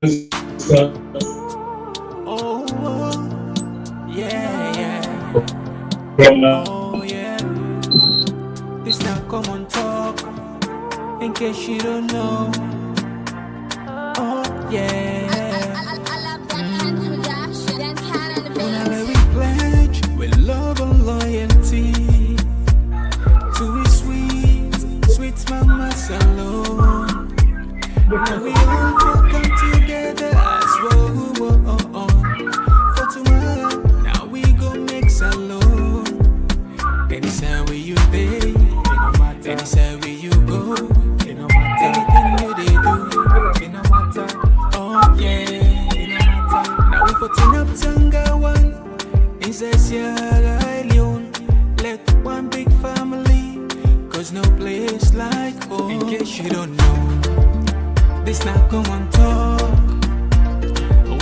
Oh, yeah, yeah. Oh, yeah. This now Komon-Tok. In case you don't know. Oh, yeah. Whenever we pledge with love and loyalty to his sweet, sweet mama alone. Now we all come together as well. For tomorrow, now we go make salon. Anytime where you day, anytime where you go, anything you they do, oh yeah, now we putting up Tanga one, inside Sierra Leone, let one big family, cause no place like home. In case you don't know, this now Komon-Tok,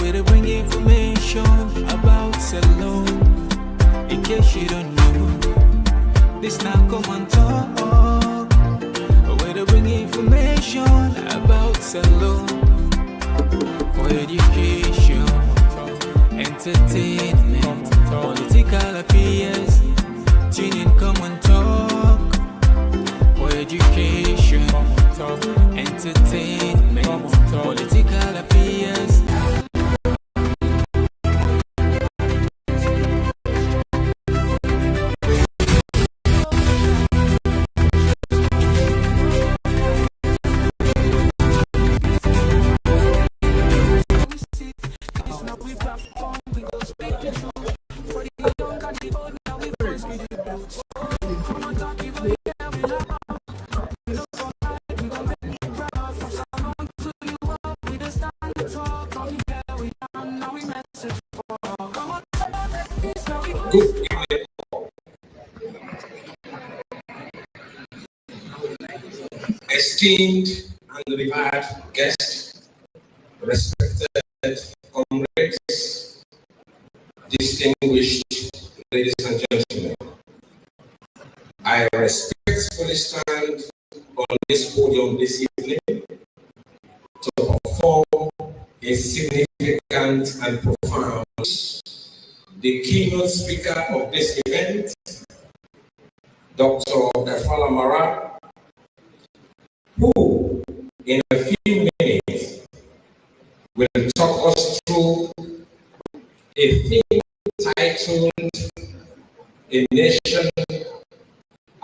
where they bring information about salon. In case you don't know, this now Komon-Tok, where they bring information about salon. For education, entertainment, political affairs, tune in Komon-Tok. For education, entertainment, political affairs. Good evening, esteemed and revered guests, respected comrades, distinguished ladies and gentlemen. I respectfully stand on this podium this evening to perform a significant and profound. The keynote speaker of this event, Dr. Kaifala Marah, who in a few minutes will talk us through a theme titled "A Nation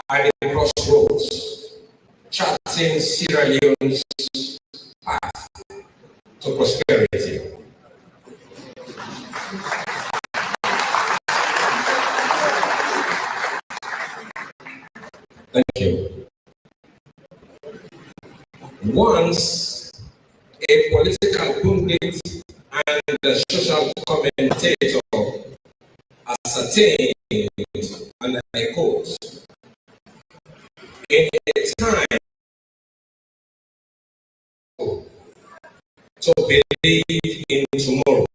at the Crossroads, Charting Sierra Leone's Path to Prosperity." Thank you. Once a political pundit and a social commentator ascertained, and I quote, "In a time to believe in tomorrow,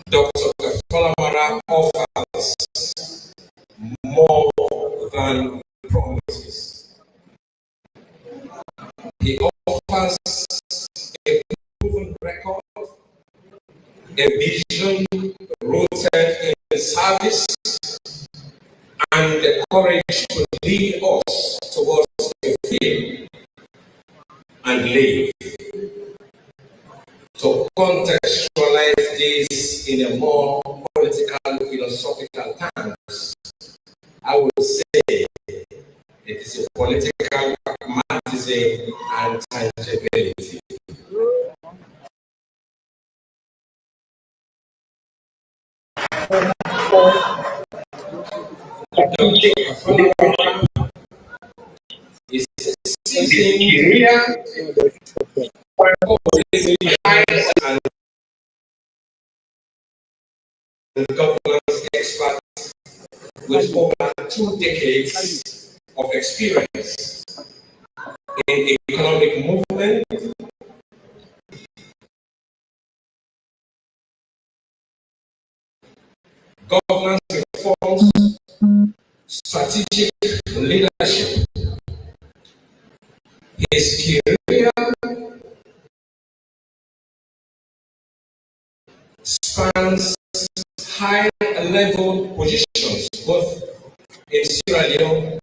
Dr. Kaifala Marah offers more than promises. He offers a proven record, a vision rooted in service, and the courage to lead us towards a field and live. To contextualize this in a more political, philosophical terms, I would say it is a political pragmatism and tangibility. Is seizing career and governance expert with over 2 decades of experience in economic movement, governance reforms, strategic leadership. His career spans high-level positions both in Sierra Leone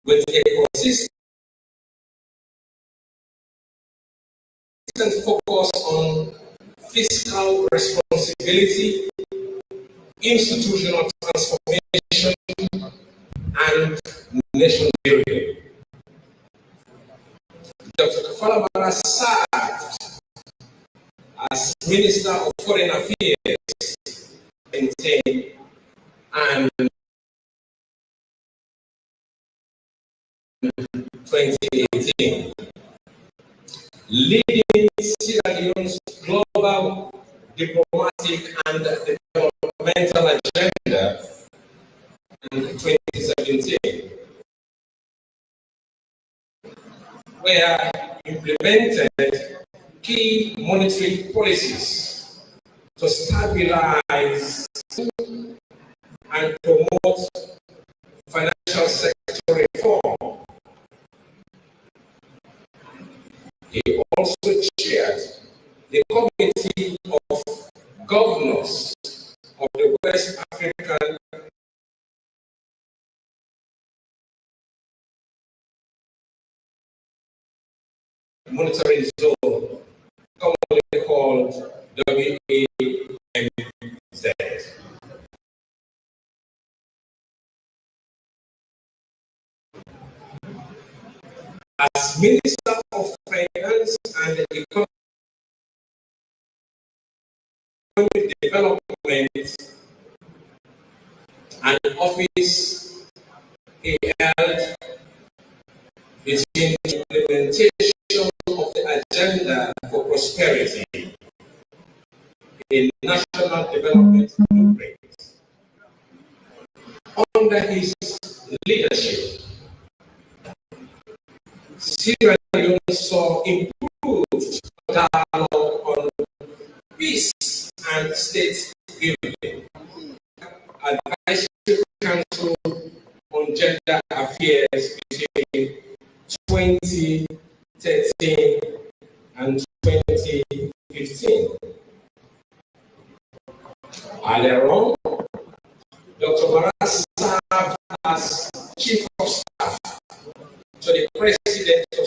with a consistent focus on fiscal responsibility, institutional transformation, and nation building. Dr. Kaifala Marah served as Minister of Foreign Affairs in 10 and 2018, leading Sierra Leone's global diplomatic and developmental agenda in 2017, where implemented key monetary policies to stabilize and promote financial sector reform. He also chaired the Committee of Governors of the West African Monetary Zone, commonly called WAMZ. As Minister of Finance and Economic Development, an office he held between implementation of the agenda for prosperity in national development blueprint. Under his leadership, Sierra Leone saw improved dialogue on peace and state building. Advisory Council on Gender Affairs between 2013 and 2015. Earlier on, Dr. Marah served as Chief of Staff to the President of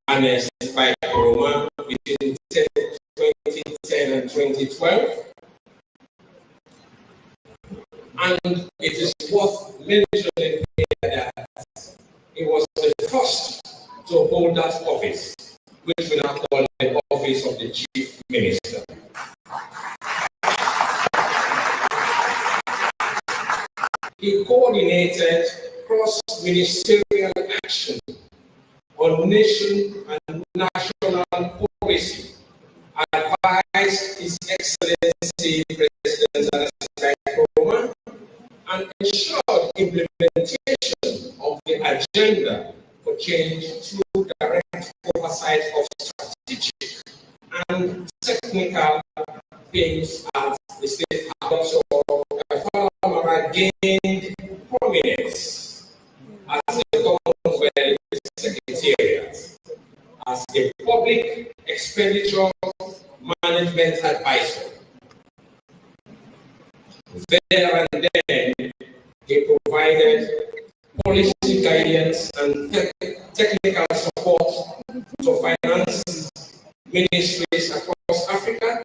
Ernest by Roma between 2010 and 2012. And it is worth mentioning here that he was the first to hold that office, which we now call the Office of the Chief Minister. He coordinated cross-ministerial action on nation and national policy, advised His Excellency President Ernest Roma, and ensured implementation of the agenda for change through direct oversight of strategic and technical things at the state house. So Kaifala Marah gained prominence as the Commonwealth Secretariat as a public expenditure management advisor. There and then, he provided policy guidance and technical support to finance ministries across Africa,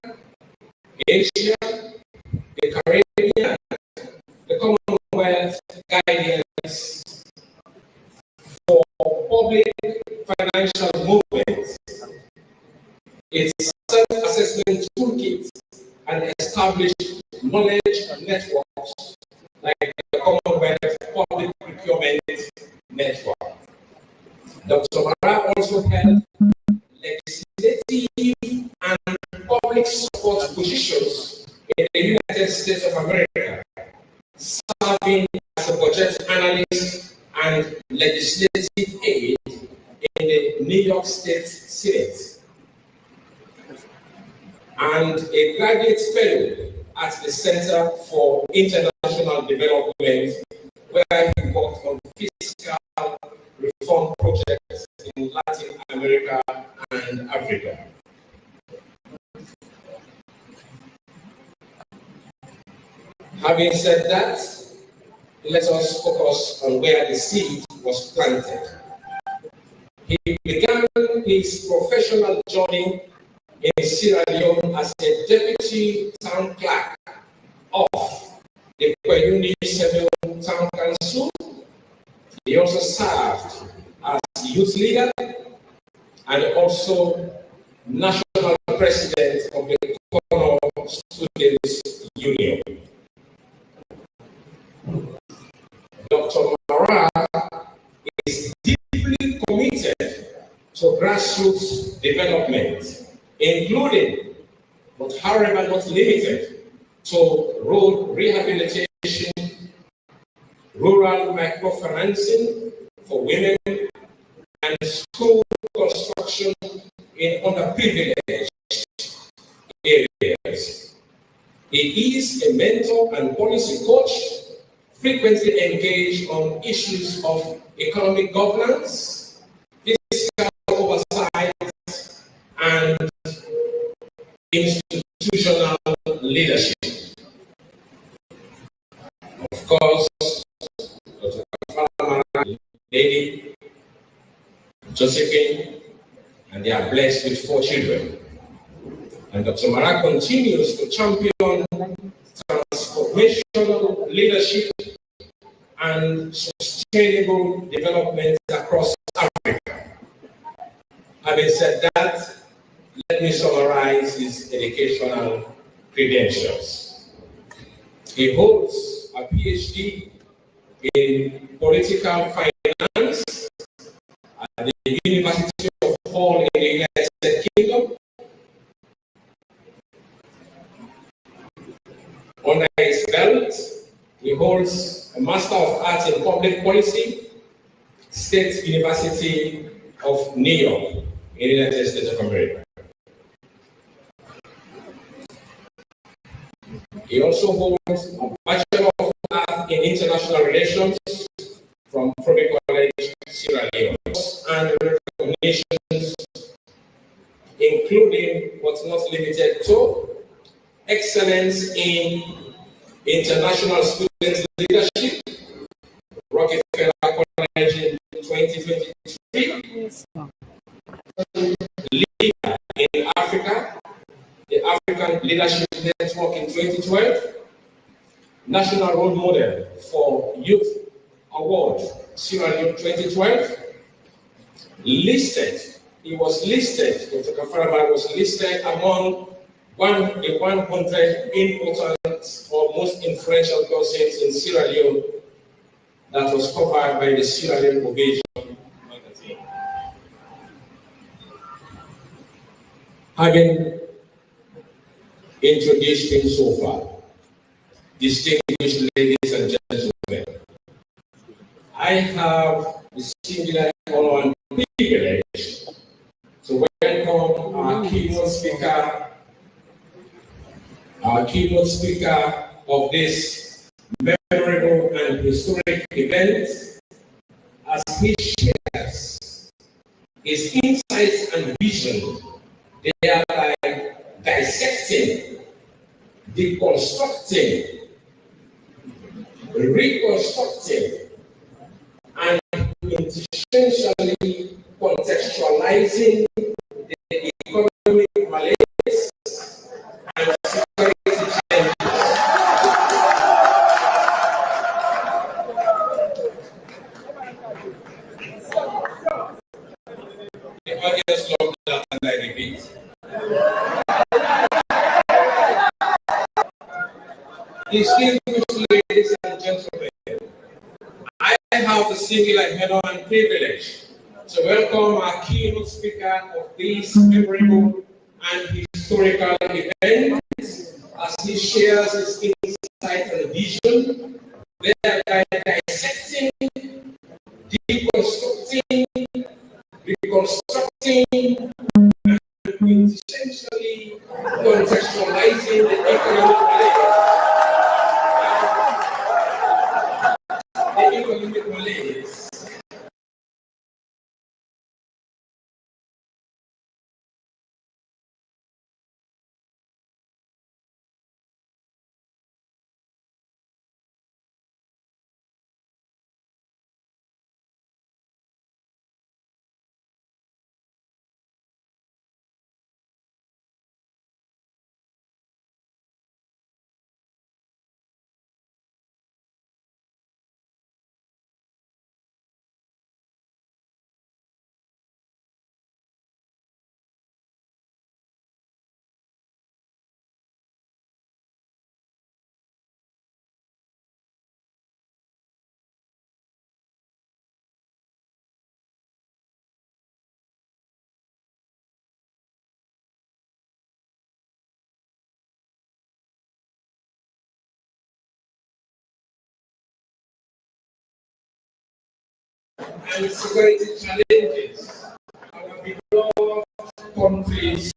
Asia, the Caribbean, the Commonwealth guidance for public financial movements, its self-assessment toolkit, and established knowledge networks like the Commonwealth Public Procurement Network. Dr. Marah also held legislative and public support positions in the United States of America, serving as a budget analyst and legislative aide in the New York State Senate, and a graduate fellow at the Center for International Development, where he worked on fiscal reform projects in Latin America and Africa. Having said that, let us focus on where the seed was planted. He began his professional journey in Sierra Leone as a deputy town clerk of the Kweyuni Town Council. He also served as youth leader and also national president of the Komon-Tok Students' Union. Dr. Marah is deeply committed to grassroots development, including, but however not limited, to road rehabilitation, rural microfinancing for women, and school construction in underprivileged areas. He is a mentor and policy coach, frequently engaged on issues of economic governance, fiscal oversight, and institutional leadership. Of course, Dr. Kaifala Marah, Lady Josephine, and they are blessed with 4 children. And Dr. Marah continues to champion transformational leadership and sustainable development across Africa. Having said that, let me summarize his educational credentials. He holds a PhD in political finance at the University of Hull in the United Kingdom. Under his belt, he holds a Master of Arts in Public Policy, State University of New York in the United States of America. He also holds a Bachelor of Arts in International Relations from Probe College, Sierra Leone, and recognitions including but not limited to excellence in international student leadership, Rockefeller College in 2023, leader in Africa, the African Leadership Network in 2012, National Role Model for Youth Award, Sierra Leone 2012, he was listed, Dr. Kaifala Marah was listed among the 100 important or most influential persons in Sierra Leone that was covered by the Sierra Leone Ovation magazine. Having introduced him so far, distinguished ladies and gentlemen, I have the singular honor and privilege to welcome our keynote speaker of this memorable and historic event, as he shares his insights and vision, thereby dissecting, deconstructing, reconstructing, and essentially contextualizing the economic malaise and security challenges. The audience loved that, and I repeat. Distinguished ladies and gentlemen, I have the singular honor and privilege to welcome our keynote speaker of this memorable and historical event, as he shares his insight and vision, thereby dissecting, deconstructing, reconstructing, and essentially contextualizing the economic malaise and security challenges our beloved countries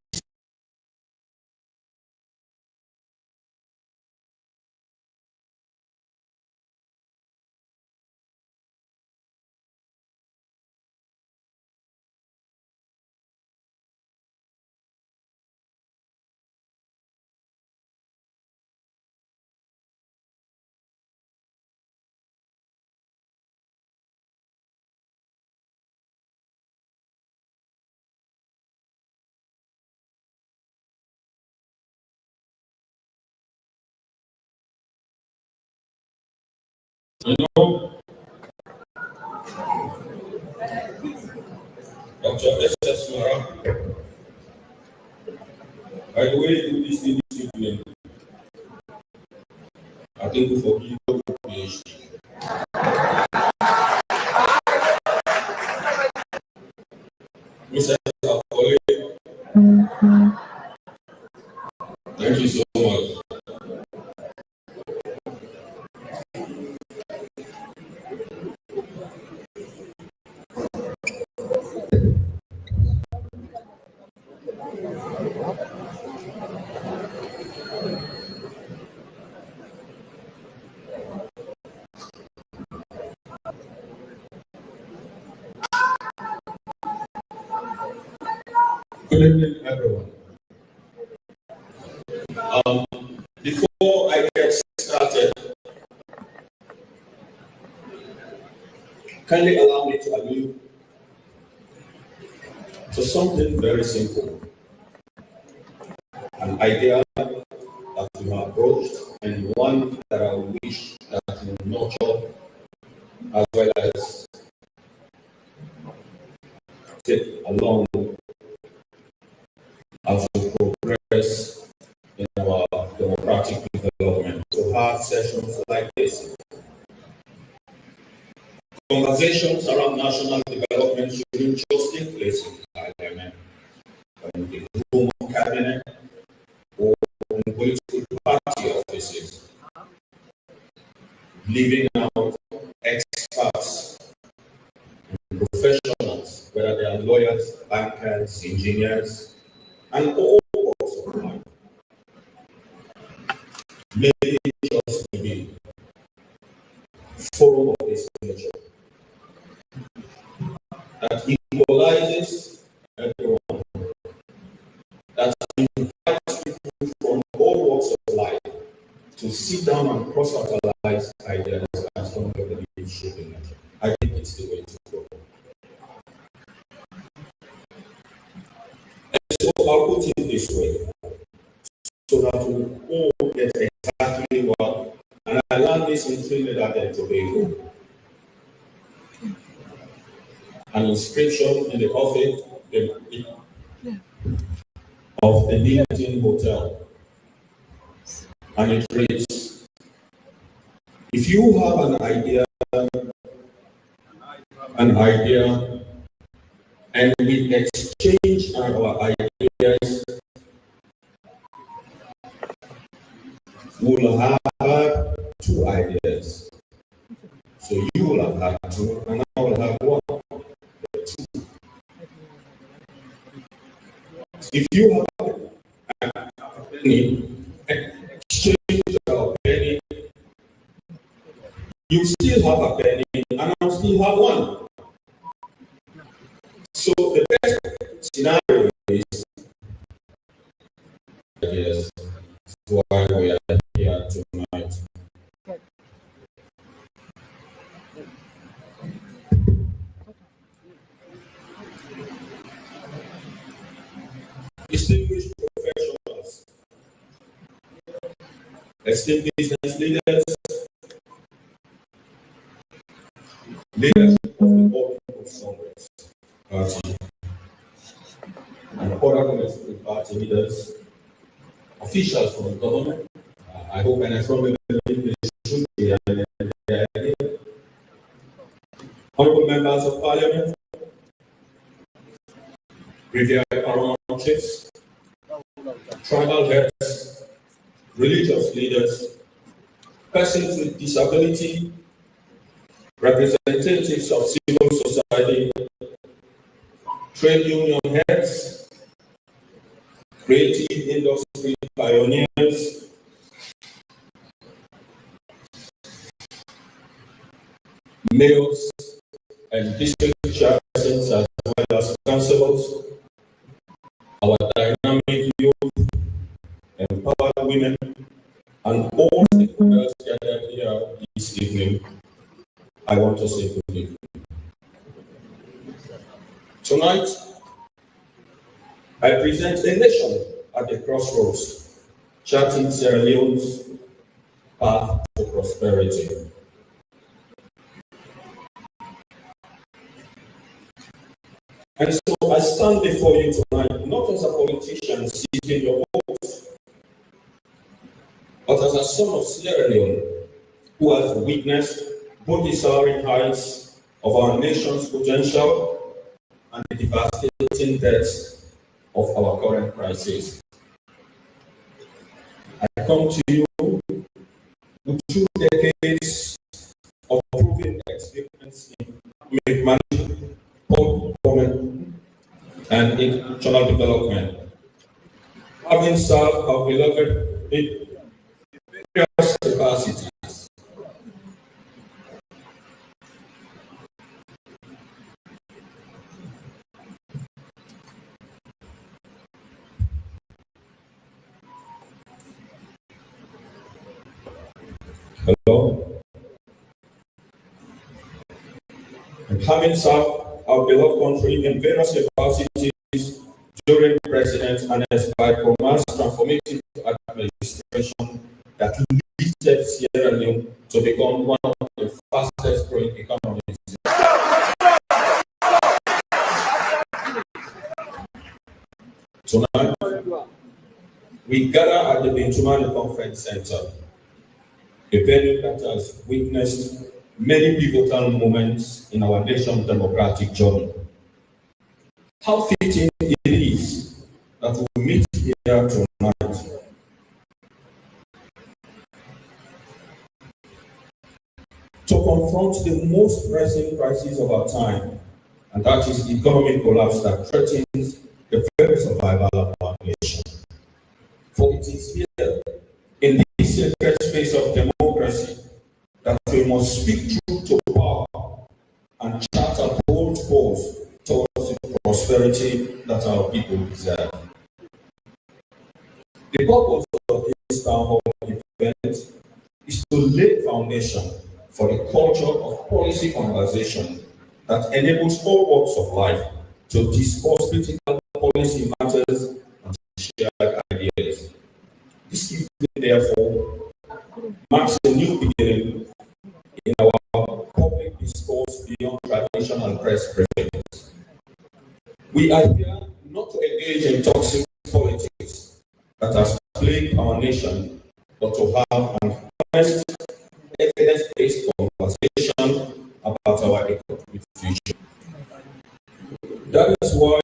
Dr. S.S. Marah, by the way you do this thing this evening, I think we forgive your PhD. Mr. Akole, thank you so much. Good evening, everyone. Before I get started, kindly allow me to allude to something very simple, an idea that we have approached and one that I wish that we nurture as well as take along as we progress in our democratic development. To have sessions like this, conversations around national development shouldn't just take place in Parliament, in the room of cabinet, or in political party offices, leaving out experts and professionals, whether they are lawyers, bankers, engineers, and all walks of life. Maybe just to be forum of this nature that equalizes everyone, that invites people from all walks of life to sit down and cross-fertilize ideas as some of the beliefs should be nurtured. I think it's the way to go. And so I'll put it this way, so that we all get exactly what, and I learned this in Trinidad and Tobago. An inscription in the office of the Hilton Hotel, and it reads, if you have an idea, and we exchange our ideas, we'll have two ideas. So you will have two, and I will have one. Two. If you have a penny, exchange our penny, you still have a penny, and I'll still have one. So the best scenario is, yes, that's why we are here tonight. Distinguished professionals, esteemed business leaders, leadership of the All People's Congress Party, and other political party leaders, officials from the government. I hope and I strongly believe they should be idea. Honorable members of Parliament, revered paramount chiefs, tribal heads, religious leaders, persons with disability, representatives of civil trade union heads, creative industry pioneers, mayors and district chairpersons as well as councillors, our dynamic youth, empowered women, and all stakeholders gathered here this evening, I want to say good evening. Tonight, I present a nation at the crossroads, charting Sierra Leone's path to prosperity. And so I stand before you tonight, not as a politician seeking your votes, but as a son of Sierra Leone, who has witnessed both the soaring heights of our nation's potential and the devastating depths of our current crisis. I come to you with 2 decades of proven experience in management, public government, and international development. Having served our beloved in various capacities. Hello? And having served our beloved country in various capacities during President Annes Baikoma's transformative administration that lifted Sierra Leone to become one of the fastest growing economies. Tonight, we gather at the Bentumani Conference Center, a venue that has witnessed many pivotal moments in our nation's democratic journey. How fitting it is that we meet here tonight to confront the most pressing crisis of our time, and that is the economic collapse that threatens the very survival of our nation. For it is here, in this sacred space of democracy, that we must speak truth to power and chart a bold course towards the prosperity that our people deserve. The purpose of this town hall event is to lay foundation for the culture of policy conversation that enables all walks of life to discuss critical policy matters and share ideas. This evening, therefore, marks a new beginning in our public discourse beyond traditional press briefings. We are here not to engage in toxic politics that has plagued our nation, but to have an honest, evidence-based conversation about our economic future. That is why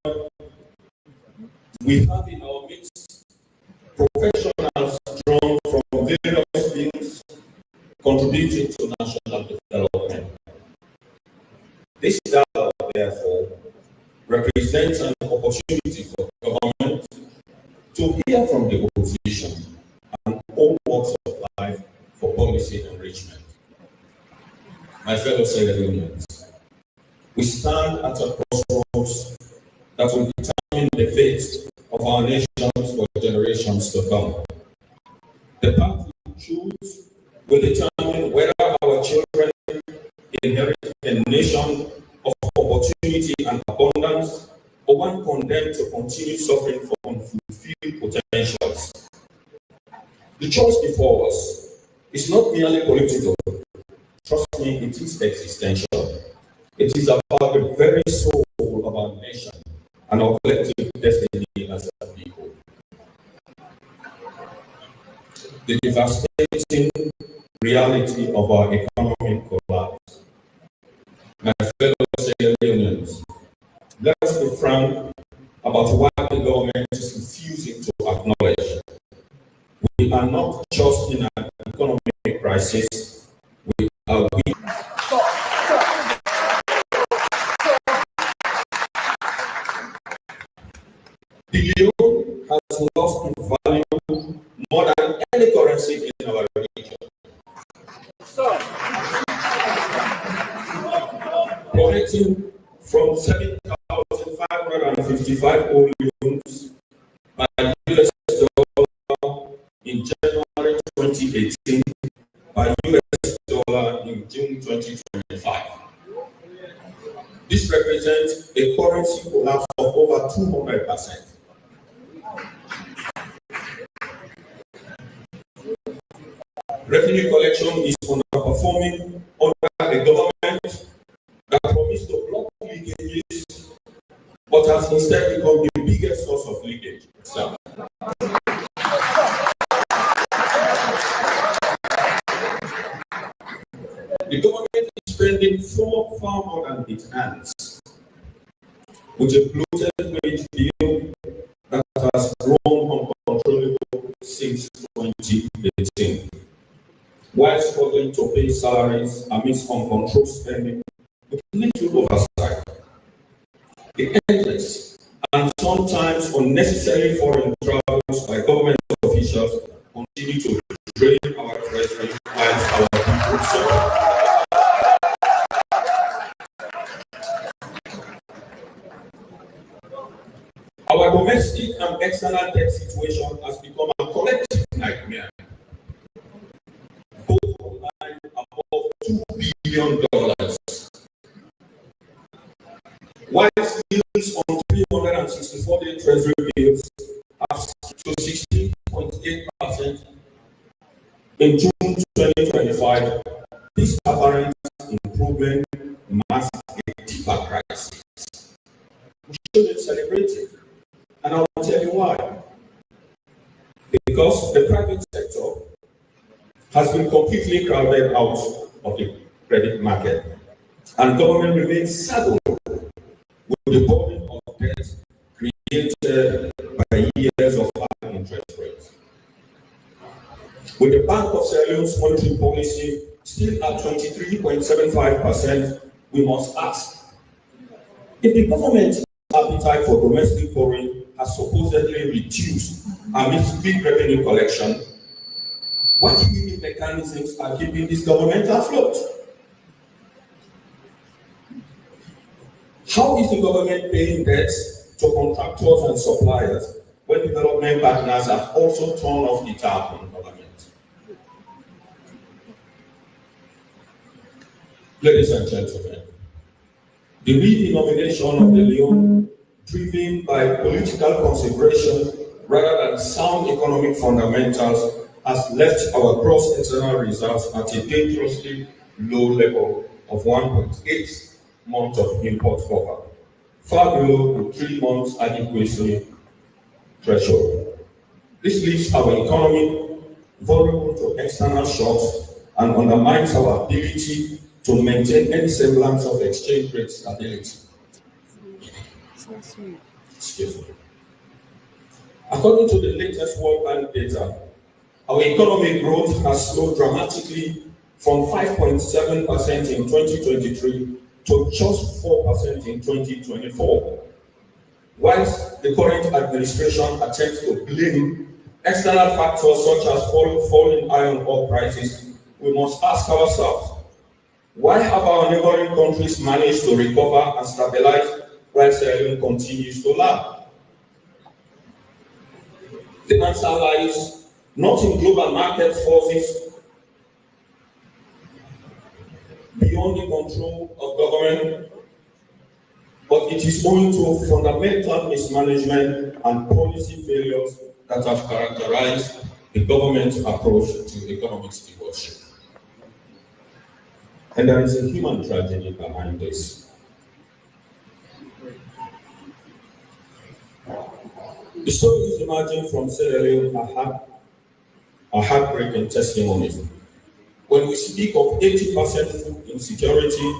we have in our midst professionals drawn from various fields contributing to national development. This dialogue, therefore, represents an opportunity for government to hear from the opposition and all walks of life for policy enrichment. My fellow Sierra Leoneans, we stand at a crossroads that will determine the fate of our nations for generations to come. The path we choose will determine whether our children inherit a nation of opportunity and abundance, or one condemned to continue suffering for unfulfilled potentials. The choice before us is not merely political. Trust me, it is existential. It is about the very soul of our nation and our collective destiny as a people. The devastating reality of our economic collapse. My fellow Sierra Leoneans, let us be frank about what the government is refusing to acknowledge. We are not just in an economic crisis, we are collecting from 7,555 volumes by US dollar in January 2018 by US dollar in June 2025. This represents a currency collapse of over 200%. Revenue collection is underperforming under a government that promised to block leakages, but has instead become the biggest source of leakage itself. The government is spending far more than it earns, with a bloated wage bill that has grown uncontrollable since 2018. While struggling to pay salaries amidst uncontrolled spending with little oversight. The endless and sometimes unnecessary foreign travels by government officials continue to drain our treasury whilst our people suffer. Our domestic and external debt situation has become a collective nightmare. Both combined above $2 billion. Whilst yields on 364-day treasury bills have to 16.8% in June 2025, this apparent improvement masks a deeper crisis. We shouldn't celebrate it, and I will tell you why. Because the private sector has been completely crowded out of the credit market, and government remains saddled with the burden of debt created by years of high interest rates. With the Bank of Sierra Leone's monetary policy still at 23.75%, we must ask, if the government's appetite for domestic borrowing has supposedly reduced amidst big revenue collection, what unique mechanisms are keeping this government afloat? How is the government paying debts to contractors and suppliers when development partners have also turned off the tap on government? Ladies and gentlemen, the redenomination of the Leone, driven by political consideration rather than sound economic fundamentals, has left our gross external reserves at a dangerously low level of 1.8 months of import cover, far below the 3 months adequacy threshold. This leaves our economy vulnerable to external shocks and undermines our ability to maintain any semblance of exchange rate stability. Excuse me. According to the latest World Bank data, our economic growth has slowed dramatically from 5.7% in 2023 to just 4% in 2024. Whilst the current administration attempts to blame external factors such as falling iron ore prices, we must ask ourselves, why have our neighboring countries managed to recover and stabilize while Sierra Leone continues to lag? The answer lies not in global market forces beyond the control of government, but it is owing to fundamental mismanagement and policy failures that have characterized the government's approach to economic stewardship. And there is a human tragedy behind this. The stories emerging from Sierra Leone are heartbreaking testimonies. When we speak of 80% food insecurity,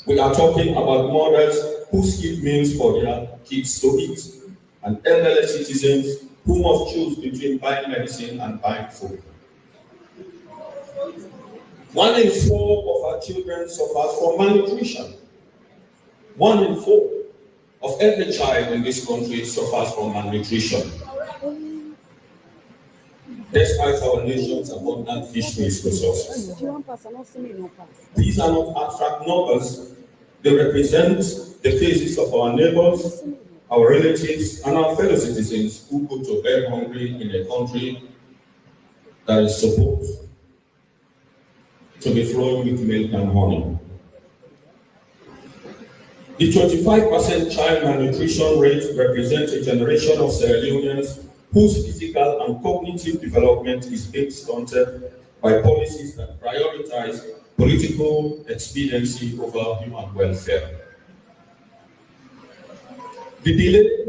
we are talking about mothers who skip meals for their kids to eat, and elderly citizens who must choose between buying medicine and buying food. 1 in 4 of our children suffers from malnutrition. 1 in 4 of every child in this country suffers from malnutrition. Despite our nation's abundant fisheries resources. These are not abstract numbers. They represent the faces of our neighbors, our relatives, and our fellow citizens who go to bed hungry in a country that is supposed to be flowing with milk and honey. The 25% child malnutrition rate represents a generation of Sierra Leoneans whose physical and cognitive development is being stunted by policies that prioritize political expediency over human welfare. The delay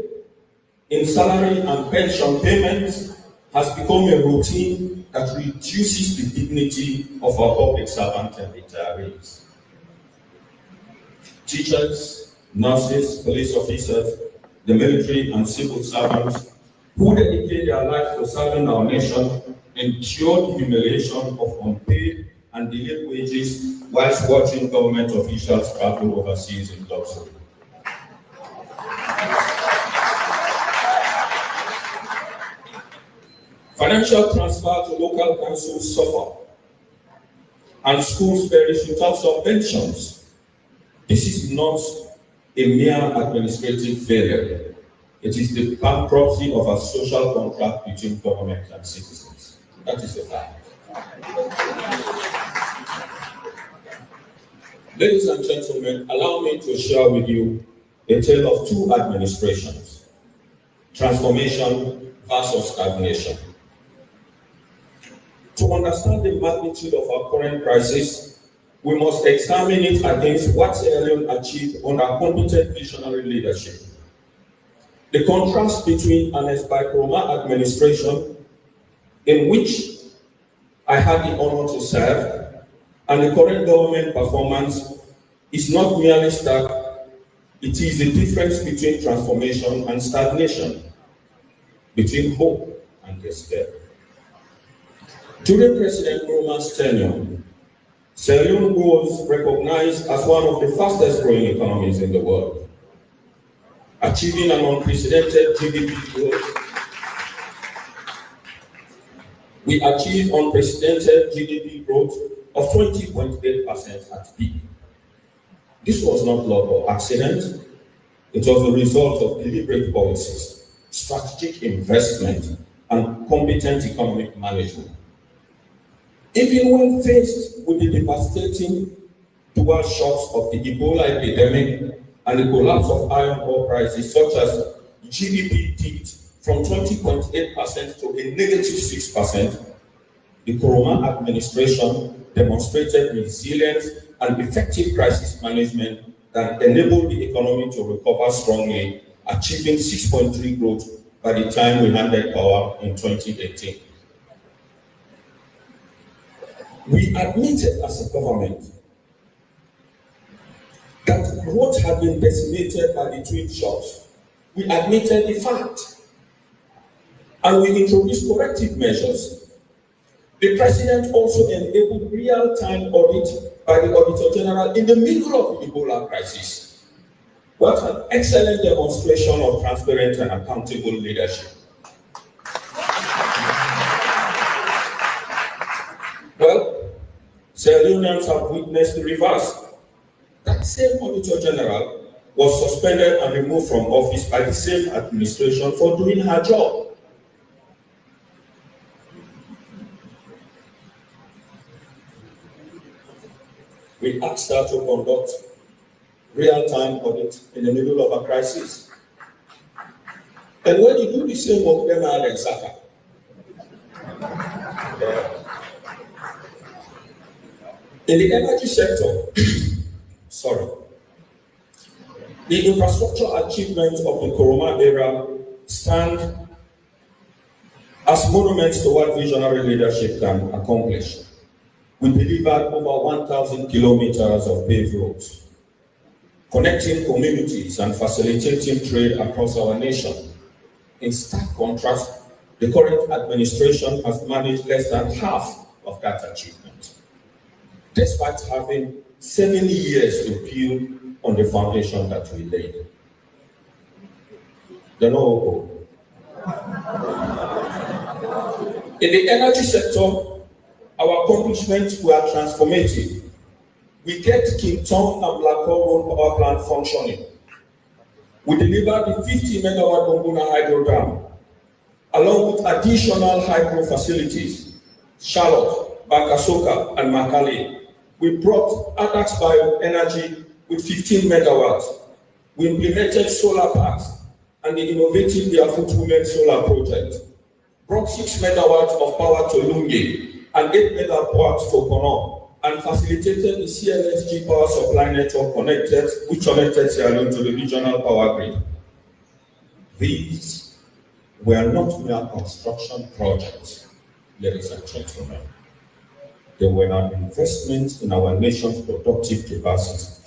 in salary and pension payments has become a routine that reduces the dignity of our public servants and retirees. Teachers, nurses, police officers, the military and civil servants who dedicate their lives to serving our nation endure the humiliation of unpaid and delayed wages whilst watching government officials travel overseas in luxury. Financial transfer to local councils suffer, and schools perish without subventions. This is not a mere administrative failure. It is the bankruptcy of a social contract between government and citizens. That is a fact. Ladies and gentlemen, allow me to share with you a tale of two administrations: transformation versus stagnation. To understand the magnitude of our current crisis, we must examine it against what Sierra Leone achieved under competent visionary leadership. The contrast between an Kaifala administration, in which I had the honor to serve, and the current government performance is not merely stark, it is the difference between transformation and stagnation, between hope and despair. During President Nkrumah's tenure, Sierra Leone was recognized as one of the fastest growing economies in the world, achieving an unprecedented GDP growth. We achieved unprecedented GDP growth of 20.8% at peak. This was not luck or accident. It was the result of deliberate policies, strategic investment, and competent economic management. Even when faced with the devastating dual shocks of the Ebola epidemic and the collapse of iron ore prices, such as GDP dipped from 20.8% to a negative 6%, the Nkrumah administration demonstrated resilience and effective crisis management that enabled the economy to recover strongly, achieving 6.3% growth by the time we handed power in 2018. We admitted as a government that growth had been decimated by the twin shocks. We admitted the fact, and we introduced corrective measures. The president also enabled real-time audit by the Auditor General in the middle of the Ebola crisis. What an excellent demonstration of transparent and accountable leadership. Well, Sierra Leoneans have witnessed the reverse. That same Auditor General was suspended and removed from office by the same administration for doing her job. We asked her to conduct real-time audit in the middle of a crisis. And when you do the same work, then I exactly. In the energy sector, the infrastructure achievements of the Nkrumah era stand as monuments to what visionary leadership can accomplish. We delivered over 1,000 kilometers of paved roads, connecting communities and facilitating trade across our nation. In stark contrast, the current administration has managed less than half of that achievement, despite having 7 years to build on the foundation that we laid. In the energy sector, our accomplishments were transformative. We kept Komon-Tok and Black Hole power plant functioning. We delivered the 50 megawatt Bonguna hydro dam, along with additional hydro facilities, Charlotte, Bakasoka, and Makale. We brought Adax Bioenergy with 15 megawatts. We implemented solar parks and the innovative Barefoot Women Solar Project, brought 6 megawatts of power to Lungi and 8 megawatts to Kono, and facilitated the CLSG power supply network which connected Sierra Leone to the regional power grid. These were not mere construction projects, ladies and gentlemen. They were an investment in our nation's productive capacity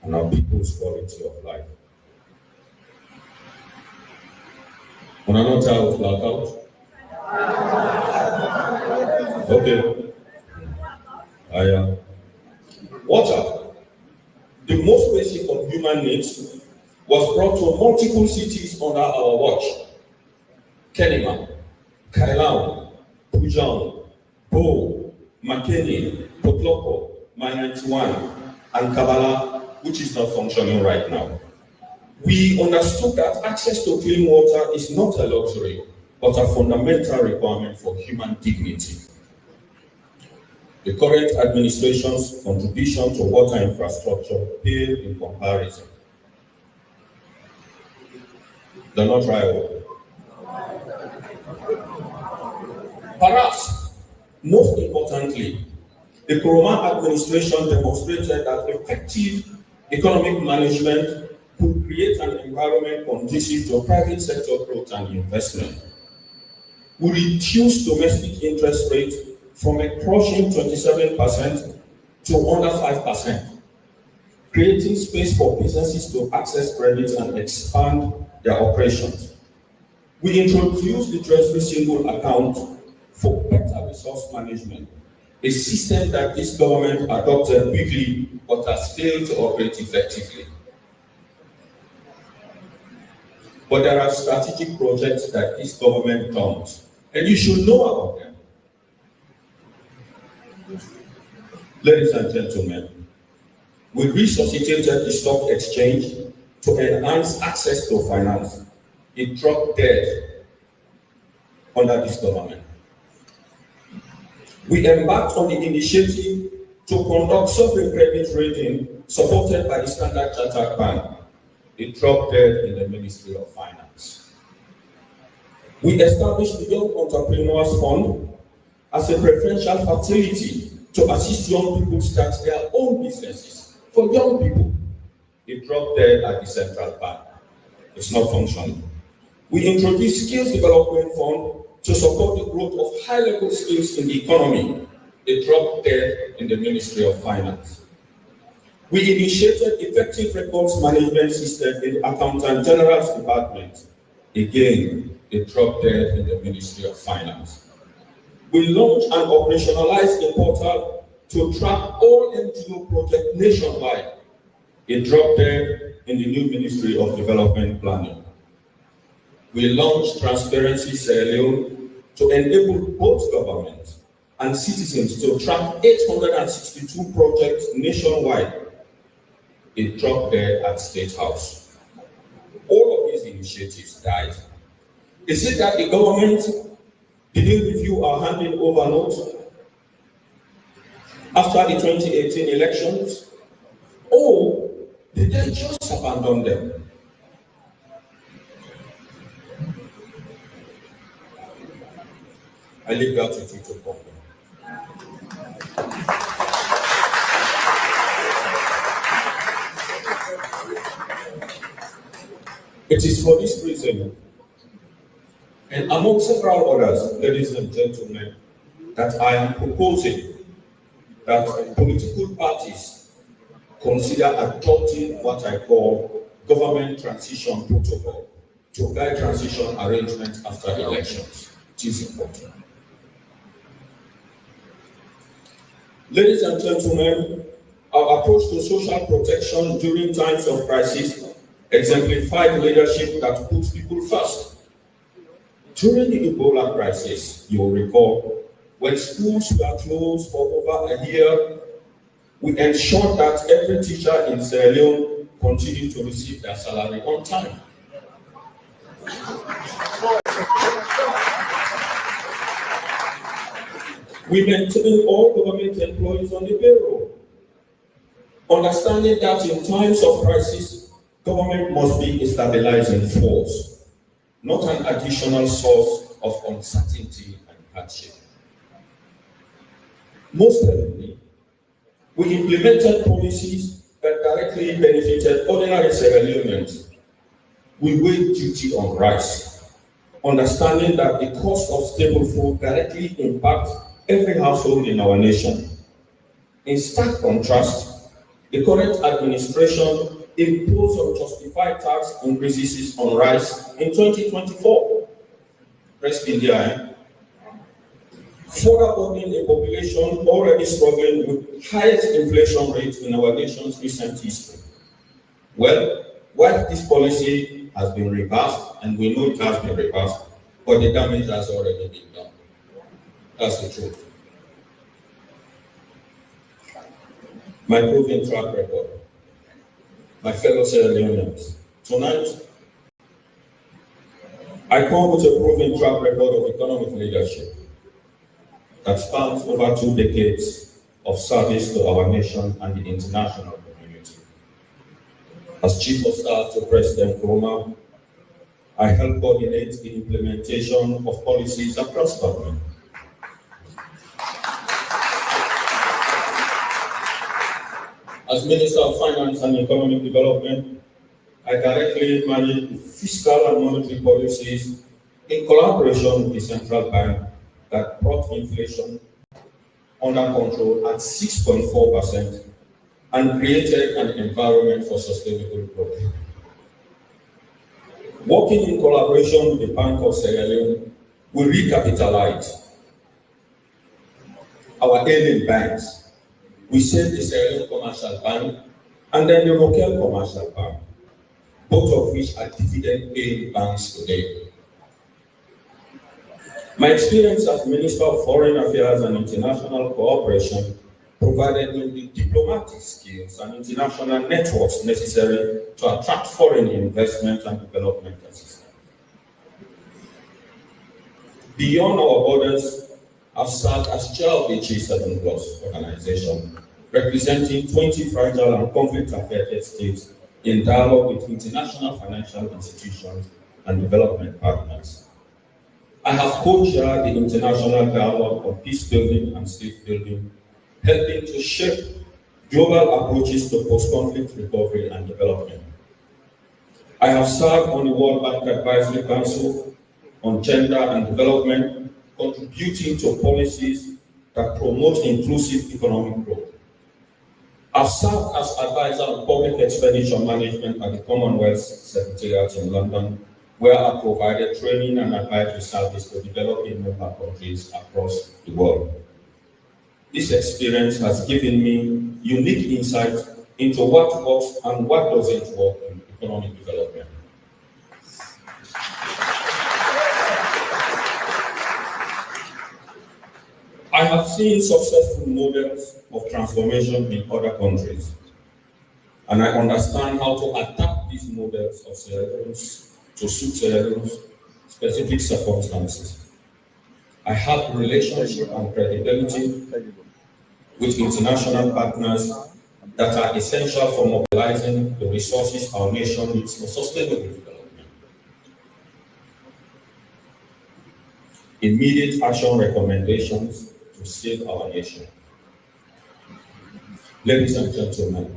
and our people's quality of life. On another out, blackout. Okay. Water, the most basic of human needs, was brought to multiple cities under our watch. Kenema, Kailao, Pujang, Bo, Makeni, Potloko, Mai 91, and Kabbalah, which is not functioning right now. We understood that access to clean water is not a luxury, but a fundamental requirement for human dignity. The current administration's contribution to water infrastructure pale in comparison. They're not rival. Perhaps, most importantly, the Koroma administration demonstrated that effective economic management could create an environment conducive to private sector growth and investment. We reduced domestic interest rates from a crushing 27% to under 5%, creating space for businesses to access credit and expand their operations. We introduced the Treasury Single Account for better resource management, a system that this government adopted quickly but has failed to operate effectively. But there are strategic projects that this government don't, and you should know about them. Ladies and gentlemen, we resuscitated the stock exchange to enhance access to finance. It dropped dead under this government. We embarked on the initiative to conduct sovereign credit rating supported by the Standard Chartered Bank. It dropped dead in the Ministry of Finance. We established the Young Entrepreneurs Fund as a preferential facility to assist young people start their own businesses for young people. It dropped dead at the Central Bank. It's not functioning. We introduced Skills Development Fund to support the growth of high-level skills in the economy. It dropped dead in the Ministry of Finance. We initiated effective records management system in the Accountant General's Department. Again, it dropped dead in the Ministry of Finance. We launched and operationalized a portal to track all NGO projects nationwide. It dropped dead in the new Ministry of Development Planning. We launched Transparency Sierra Leone to enable both government and citizens to track 862 projects nationwide. It dropped dead at State House. All of these initiatives died. Is it that the government didn't review our handing over notes after the 2018 elections? Or did they just abandon them? I leave that to you to comment. It is for this reason, and among several others, ladies and gentlemen, that I am proposing that political parties consider adopting what I call government transition protocol to guide transition arrangements after elections. It is important. Ladies and gentlemen, our approach to social protection during times of crisis exemplified leadership that puts people first. During the Ebola crisis, you will recall, when schools were closed for over a year, We ensured that every teacher in Sierra Leone continued to receive their salary on time. We maintained all government employees on the payroll, understanding that in times of crisis, government must be a stabilizing force, not an additional source of uncertainty and hardship. Most importantly, we implemented policies that directly benefited ordinary Sierra Leoneans. We weighed duty on rice, understanding that the cost of stable food directly impacts every household in our nation. In stark contrast, the current administration imposed unjustified tax increases on rice in 2024. Rest in there, further burdening a population already struggling with highest inflation rate in our nation's recent history. Well, while this policy has been reversed, and we know it has been reversed, but the damage has already been done. That's the truth. My proven track record, my fellow Sierra Leoneans, tonight, I come with a proven track record of economic leadership that spans over 2 decades of service to our nation and the international community. As Chief of Staff to President Nkrumah, I help coordinate the implementation of policies across government. As Minister of Finance and Economic Development, I directly manage fiscal and monetary policies in collaboration with the central bank that brought inflation under control at 6.4% and created an environment for sustainable growth. Working in collaboration with the Bank of Sierra Leone, we recapitalized our ailing banks. We saved the Sierra Leone Commercial Bank and then the local Commercial Bank, both of which are dividend-paying banks today. My experience as Minister of Foreign Affairs and International Cooperation provided me with diplomatic skills and international networks necessary to attract foreign investment and development assistance. Beyond our borders, I've served as chair of the G7+ organization, representing 20 fragile and conflict-affected states in dialogue with international financial institutions and development partners. I have co-chaired the international dialogue on peace building and state building, helping to shape global approaches to post-conflict recovery and development. I have served on the World Bank Advisory Council on gender and development, contributing to policies that promote inclusive economic growth. I've served as advisor on public expenditure management at the Commonwealth Secretariat in London, where I provided training and advisory service to developing member countries across the world. This experience has given me unique insight into what works and what doesn't work in economic development. I have seen successful models of transformation in other countries, and I understand how to adapt these models of Sierra Leone to suit Sierra Leone's specific circumstances. I have relationship and credibility with international partners that are essential for mobilizing the resources our nation needs for sustainable development. Immediate action recommendations to save our nation. Ladies and gentlemen,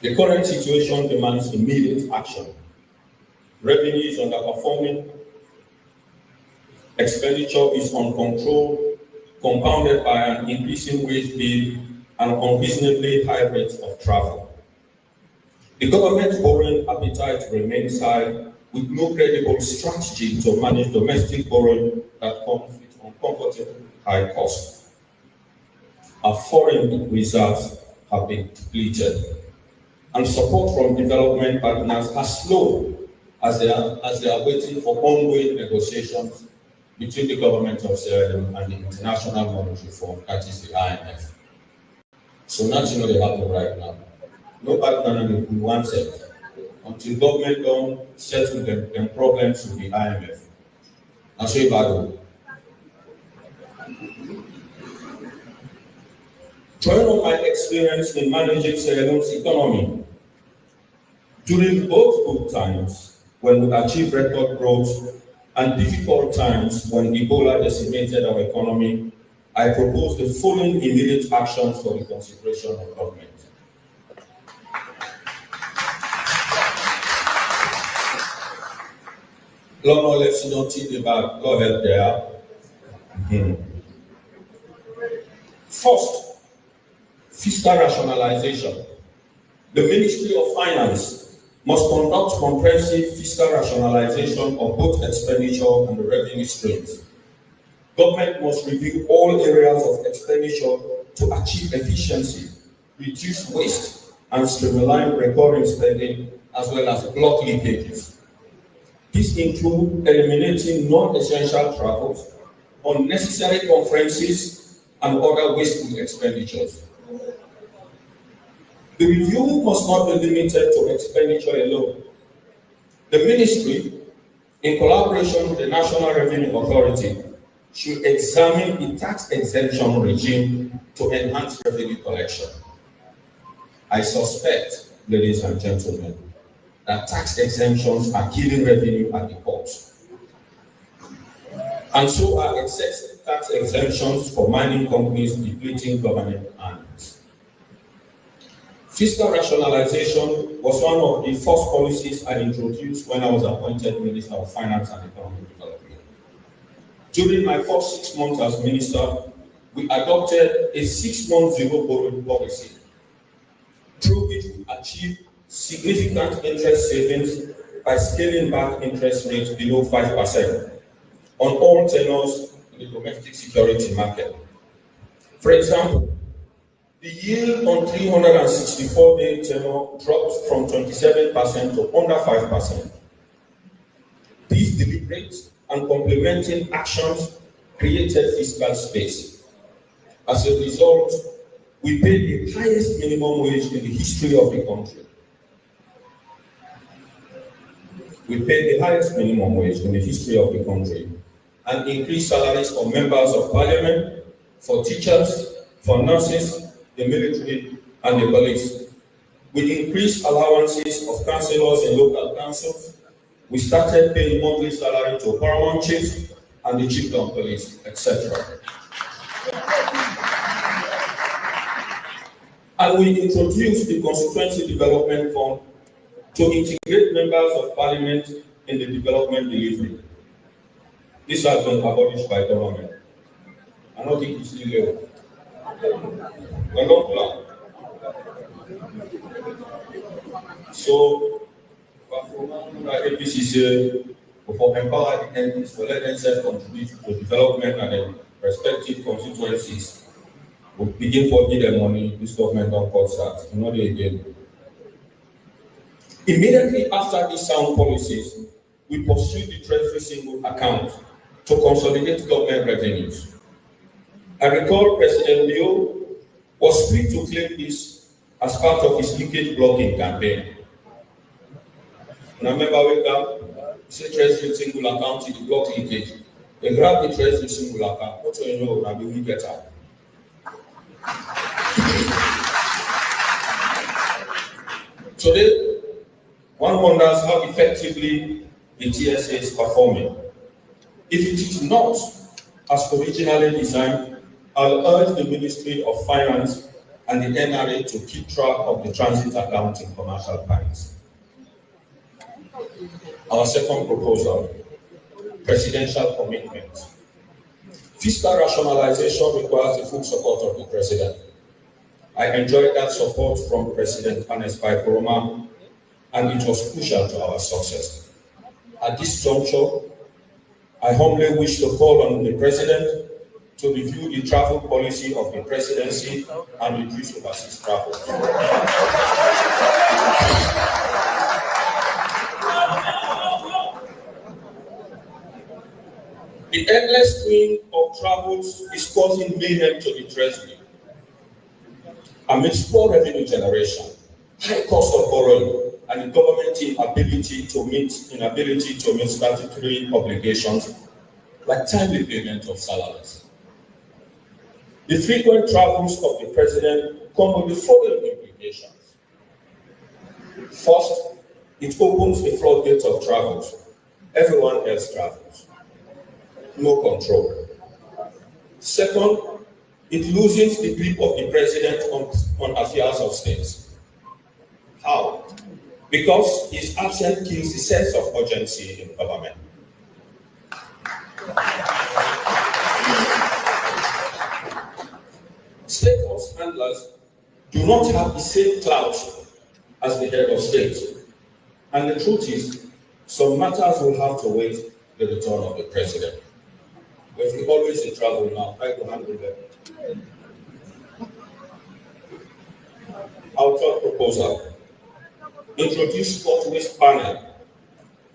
the current situation demands immediate action. Revenue is underperforming, expenditure is uncontrolled, compounded by an increasing wage bill and unreasonably high rates of travel. The government borrowing appetite remains high, with no credible strategy to manage domestic borrowing that comes with uncomfortable high costs. Our foreign reserves have been depleted, and support from development partners has slowed as they are waiting for ongoing negotiations between the government of Sierra Leone and the International Monetary Fund, that is the IMF. So nothing will happen right now. No partner in one set until government don't settle them problems with the IMF. And so bad. Drawing on my experience in managing Sierra Leone's economy, during both good times when we achieved record growth and difficult times when Ebola decimated our economy, I propose the following immediate actions for the consideration of government. Lord, let's not think about go ahead there. First, fiscal rationalization. The Ministry of Finance must conduct comprehensive fiscal rationalization of both expenditure and the revenue streams. Government must review all areas of expenditure to achieve efficiency, reduce waste, and streamline recurring spending, as well as block leakages. This includes eliminating non-essential travels, unnecessary conferences, and other wasteful expenditures. The review must not be limited to expenditure alone. The Ministry, in collaboration with the National Revenue Authority, should examine the tax exemption regime to enhance revenue collection. I suspect, ladies and gentlemen, that tax exemptions are killing revenue at the ports. And so are excessive tax exemptions for mining companies depleting government earnings. Fiscal rationalization was one of the first policies I introduced when I was appointed Minister of Finance and Economic Development. During my first 6 months as Minister, we adopted a 6-month zero borrowing policy, through which we achieved significant interest savings by scaling back interest rates below 5% on all tenors in the domestic security market. For example, the yield on 364-day tenor dropped from 27% to under 5%. These deliberate and complementing actions created fiscal space. As a result, we paid the highest minimum wage in the history of the country. We paid the highest minimum wage in the history of the country and increased salaries for members of parliament, for teachers, for nurses, the military, and the police. We increased allowances of councillors in local councils. We started paying monthly salary to paramount chiefs and the chieftain police, etc. And we introduced the Constituency Development Fund to integrate members of parliament in the development delivery. This has been abolished by government. I don't think it's still there. We don't plan. So, APC say, for empower the entities to let themselves contribute to development and the respective constituencies, we begin for give them money, this government don't cut that, not again. Immediately after these sound policies, we pursued the Treasury single account to consolidate government revenues. I recall President Leo was free to claim this as part of his leakage blocking campaign. And I remember we come, say Treasury single account to the block leakage. They grab the Treasury single account, what do you know, and we get out. Today, one wonders how effectively the TSA is performing. If it is not as originally designed, I'll urge the Ministry of Finance and the NRA to keep track of the transit account in commercial banks. Our second proposal, presidential commitment. Fiscal rationalization requires the full support of the President. I enjoyed that support from President Ernest Bai Koroma, and it was crucial to our success. At this juncture, I humbly wish to call on the President to review the travel policy of the presidency and reduce overseas travel. The endless stream of travels is causing mayhem to the Treasury. Amidst poor revenue generation, high cost of borrowing, and the government's inability to meet statutory obligations like timely payment of salaries. The frequent travels of the president come with the following implications. First, it opens the floodgates of travels. Everyone else travels. No control. Second, it loosens the grip of the president on affairs of state. How? Because his absence kills the sense of urgency in government. State house handlers do not have the same clout as the head of state. And the truth is, some matters will have to wait the return of the president. If we always in travel now, I will handle them. Our third proposal: introduce court waste panel.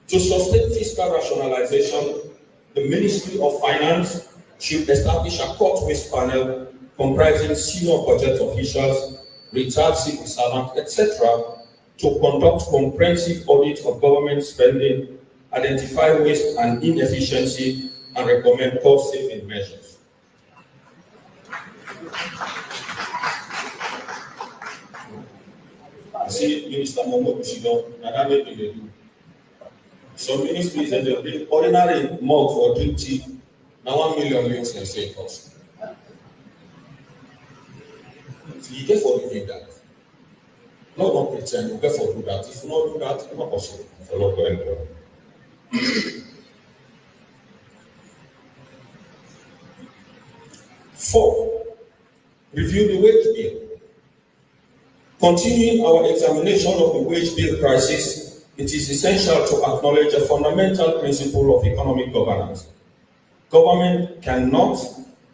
To sustain fiscal rationalization, the Ministry of Finance should establish a court waste panel comprising senior budget officials, retired civil servants, etc., to conduct comprehensive audit of government spending, identify waste and inefficiency, and recommend cost-saving measures. See, Minister Momo Kushidon, and that may be the do. Some ministries and the ordinary mug for drink tea, now 1 million links and say cost. So you get for doing that. No, don't pretend you get for do that. If you don't do that, it's not possible for local employment. Four, review the wage bill. Continuing our examination of the wage bill crisis, it is essential to acknowledge a fundamental principle of economic governance. Government cannot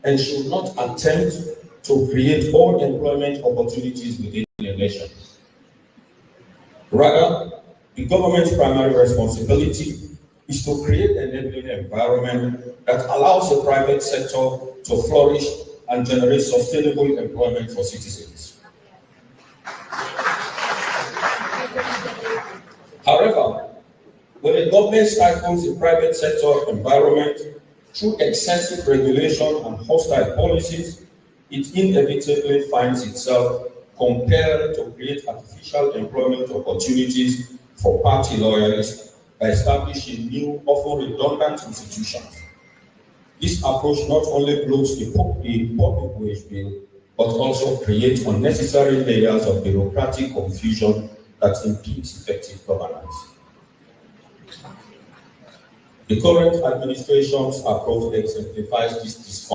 and should not attempt to create all employment opportunities within a nation. Rather, the government's primary responsibility is to create an enabling environment that allows the private sector to flourish and generate sustainable employment for citizens. However, when the government stifles the private sector environment through excessive regulation and hostile policies, it inevitably finds itself compelled to create artificial employment opportunities for party loyalists by establishing new, often redundant institutions. This approach not only bloats the public wage bill, but also creates unnecessary layers of bureaucratic confusion that impedes effective governance. The current administration's approach exemplifies this dysfunction.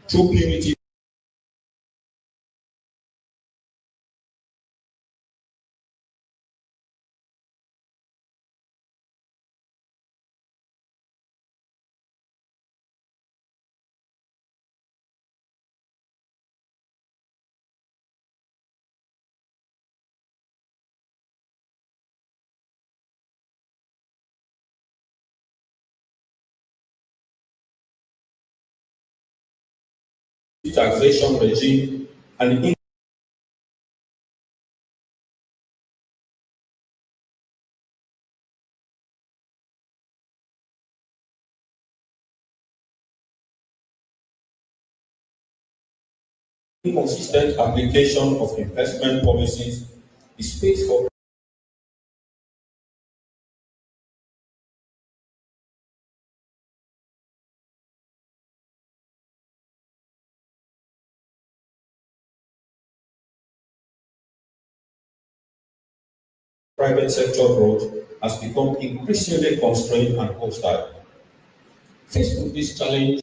Through punitive taxation regime and inconsistent application of investment policies, the space for private sector growth has become increasingly constrained and hostile. Faced with this challenge,